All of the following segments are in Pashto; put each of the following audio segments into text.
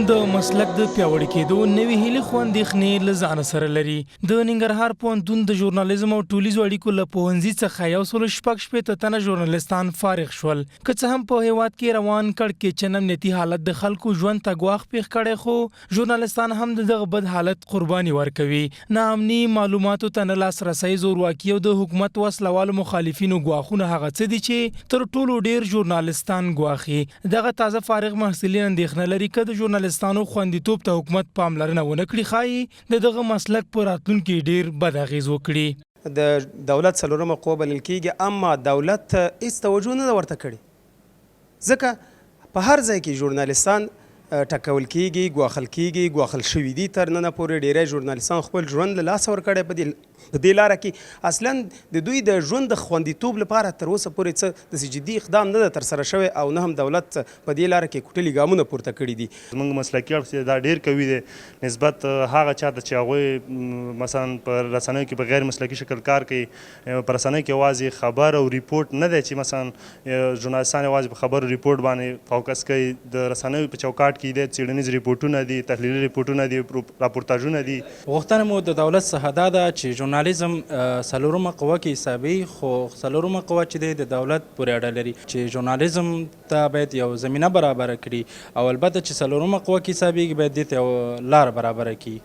ژورنالیزم د مسلک د پیاوړي کېدو نوې هیلې خو اندېښنې له ځانه سره لري. د ننګرهار پوهنتون د ژورنالیزم او ټولیزو اړیکو له پوهنځي څخه 166 تنه ژورنالستان فارغ شول. که څه هم په هیواد کې روان کړکېچن امنیتي حالت د خلکو ژوند ته ګواښ پېښ کړی، خو ژورنالستان هم د دغه بد حالت قرباني ورکوي. ناامني، معلوماتو ته نه لاسرسی، زورواکي او د حکومت وسلوالو مخالفینو ګواښونه هغه څه دي چې تر ټولو ډېر ژورنالستان ګواښي. دغه تازه فارغ محصلین اندېښنه لري که د ژورنالستانو خوندیتوب ته حکومت پاملرنه ونه کړي، ښایي د دغه مسلک په راتلونکي ډېر بد اغېز وکړي. د دولت څلورمه قوه بلل کېږي، اما دولت هېڅ توجه نه ده ورته کړې، ځکه په هر ځای کې ژورنالستان ټکول کېږي، ګواښل شوي دي. تر ننه پورې ډېری ژورنالستان خپل ژوند له لاسه ورکړی په دې لاره کې. اصلا د دوی د ژوند د خوندیتوب لپاره تر اوسه پورې څه داسې جدي اقدام نه ده ترسره شوی، او نه هم دولت په دې لاره کې کوټلي ګامونه پورته کړي دي. زموږ مسلکي اړخ دا ډېر قوي دی نسبت هغه چا ته چې هغوی مثلا په رسنیو کې په غیر مسلکي شکل کار کوي. په رسنیو کې یوازې خبر او ریپورټ نه دی چې مثلا ژورنالستان یوازې په خبر او ریپورټ باندې فوکس کوي. د رسنیو په چوکاټ کې دی څېړنیز ریپورټونه دي، تحلیلي ریپورټونه دي، راپورتاژونه دي. غوښتنه مو د دولت څخه دا ده چې ژورنالیزم څلورمه قوه کې حسابي، خو څلورمه قوه چې دی د دولت پورې اړه لري چې ژورنالیزم ته باید یو زمینه برابره کړي، او البته چې څلورمه قوه کې حسابېږي باید دې ته یو لار برابره کړي.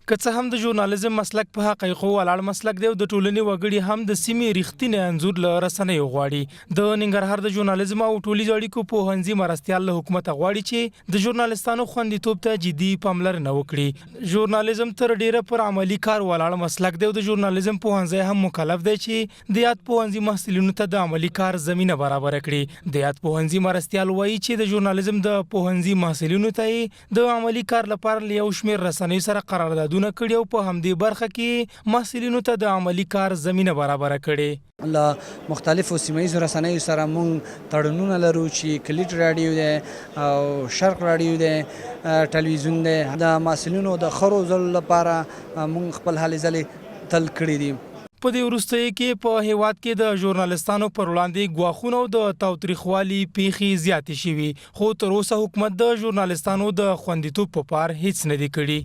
که څه هم د ژورنالیزم مسلک په حقایقو ولاړ مسلک دی او د ټولنې وګړي هم د سیمې رښتینی انځور له رسنیو غواړي. د ننګرهار د ژورنالیزم او ټولیزو اړیکو پوهنځي مرستیال له حکومته غواړي چې د ژورنالستانو خوندیتوب ته جدي پاملرنه وکړي. ژورنالیزم تر ډیره پر عملي کار ولاړ مسلک دی او د ژورنالیزم پوهنځی هم مکلف دی چې د یاد پوهنځي محصلینو ته د عملي کار زمینه برابره کړي. د یاد پوهنځي مرستیال وایي چې د ژورنالیزم د پوهنځي محصلینو ته د عملي کار لپاره له یو شمېر رسنیو سره قراردادونه کړي او په همدې برخه کې محصلینو ته د عملي کار زمینه برابره کړي. له مختلفو سیمه ییزو رسنیو سره موږ تړونونه لرو چې کلیټ راډیو دی او شرق راډیو دی، ټلویزیون دی. د محصلینو د ښه روزلو لپاره موږ خپل هلې ځلې تل کړي دي. په دې وروستیو کې په هیواد کې د ژورنالستانو پر وړاندې ګواښونه او د تاوتریخوالي پیښې زیاتې شوي، خو تر اوسه حکومت د ژورنالستانو د خوندیتوب په پار هیڅ نه دي کړي.